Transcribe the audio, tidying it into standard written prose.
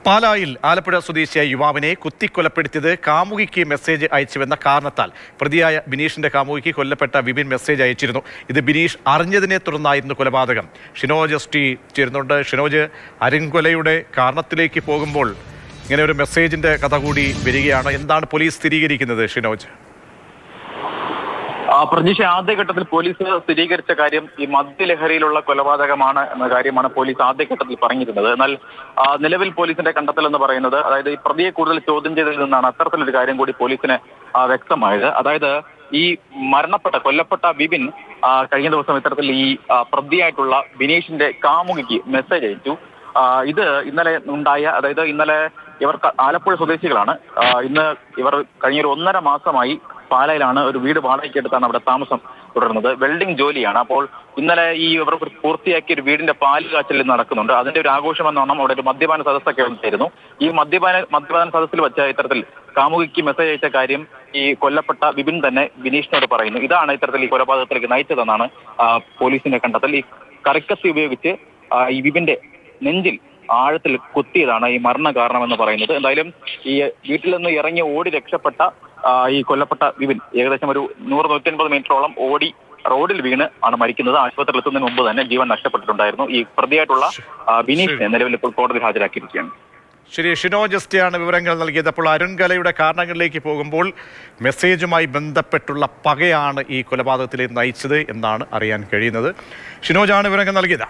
പാലായിൽ ആലപ്പുഴ സ്വദേശിയായ യുവാവിനെ കുത്തിക്കൊലപ്പെടുത്തിയത് കാമുകിക്ക് മെസ്സേജ് അയച്ചുവെന്ന കാരണത്താൽ പ്രതിയായ ബിനീഷിന്റെ കാമുകിക്ക് കൊല്ലപ്പെട്ട വിപിൻ മെസ്സേജ് അയച്ചിരുന്നു. ഇത് ബിനീഷ് അറിഞ്ഞതിനെ തുടർന്നായിരുന്നു കൊലപാതകം. ഷിനോജ് എസ്.ടി ചേരുന്നുണ്ട്. ഷിനോജ്, അരിങ്കൊലയുടെ കാരണത്തിലേക്ക് പോകുമ്പോൾ ഇങ്ങനെ ഒരു മെസ്സേജിന്റെ കഥ കൂടി വരികയാണ്. എന്താണ് പോലീസ് സ്ഥിരീകരിക്കുന്നത് ഷിനോജ്? പ്രജീഷ്, ആദ്യഘട്ടത്തിൽ പോലീസ് സ്ഥിരീകരിച്ച കാര്യം ഈ മദ്യലഹരിയിലുള്ള കൊലപാതകമാണ് എന്ന കാര്യമാണ് പോലീസ് ആദ്യഘട്ടത്തിൽ പറഞ്ഞിരുന്നത്. എന്നാൽ നിലവിൽ പോലീസിന്റെ കണ്ടെത്തൽ എന്ന് പറയുന്നത്, അതായത് ഈ പ്രതിയെ കൂടുതൽ ചോദ്യം ചെയ്തതിൽ നിന്നാണ് അത്തരത്തിലൊരു കാര്യം കൂടി പോലീസിന് വ്യക്തമായത്. അതായത് ഈ കൊല്ലപ്പെട്ട വിപിൻ കഴിഞ്ഞ ദിവസം ഇത്തരത്തിൽ ഈ പ്രതിയായിട്ടുള്ള ബിനീഷിന്റെ കാമുകിക്ക് മെസ്സേജ് അയച്ചു. ഇത് ഇന്നലെ ഉണ്ടായ, അതായത് ഇന്നലെ ഇവർ ആലപ്പുഴ സ്വദേശികളാണ്. ഇന്ന് ഇവർ കഴിഞ്ഞൊരു 1.5 മാസമായി പാലയിലാണ് ഒരു വീട് വാടകയ്ക്ക് എടുത്താണ് അവിടെ താമസം തുടരുന്നത്. വെൽഡിംഗ് ജോലിയാണ്. അപ്പോൾ ഇന്നലെ ഇവർ പൂർത്തിയാക്കിയ ഒരു വീടിന്റെ പാല് കാച്ചൽ നടക്കുന്നുണ്ട്. അതിന്റെ ഒരു ആഘോഷം എന്നോണം അവിടെ ഒരു മദ്യപാന സദസ്സൊക്കെ ഉണ്ടായിരുന്നു. ഈ മദ്യപാന സദസ്സിൽ വെച്ച ഇത്തരത്തിൽ കാമുകിക്ക് മെസ്സേജ് അയച്ച കാര്യം ഈ കൊല്ലപ്പെട്ട വിപിൻ തന്നെ ബിനീഷിനോട് പറയുന്നു. ഇതാണ് ഇത്തരത്തിൽ ഈ കൊലപാതകത്തിലേക്ക് നയിച്ചതെന്നാണ് പോലീസിന്റെ കണ്ടെത്തൽ. ഈ കറിക്കത്തി ഉപയോഗിച്ച് ഈ വിപിന്റെ നെഞ്ചിൽ ആഴത്തിൽ കുത്തിയതാണ് ഈ മരണ കാരണമെന്ന് പറയുന്നത്. എന്തായാലും ഈ വീട്ടിൽ നിന്ന് ഇറങ്ങി ഓടി രക്ഷപ്പെട്ട ഈ കൊല്ലപ്പെട്ട വിപിൻ ഏകദേശം ഒരു 100-150 മീറ്ററോളം ഓടി റോഡിൽ വീണ് ആണ് മരിക്കുന്നത്. ആശുപത്രിയിൽ എത്തുന്നതിന് മുമ്പ് തന്നെ ജീവൻ നഷ്ടപ്പെട്ടിട്ടുണ്ടായിരുന്നു. ഈ പ്രതിയായിട്ടുള്ള ബിനീഷിനെ നിലവിൽ ഇപ്പോൾ കോടതിയിൽ ഹാജരാക്കിയിരിക്കുകയാണ്. ശരി, ഷിനോജ് എസ്.ടി വിവരങ്ങൾ നൽകിയത്. അപ്പോൾ അരുൺകലയുടെ കാരണങ്ങളിലേക്ക് പോകുമ്പോൾ മെസ്സേജുമായി ബന്ധപ്പെട്ടുള്ള പകയാണ് ഈ കൊലപാതകത്തിലേക്ക് നയിച്ചത് എന്നാണ് അറിയാൻ കഴിയുന്നത്. ഷിനോജാണ് വിവരങ്ങൾ നൽകിയത്.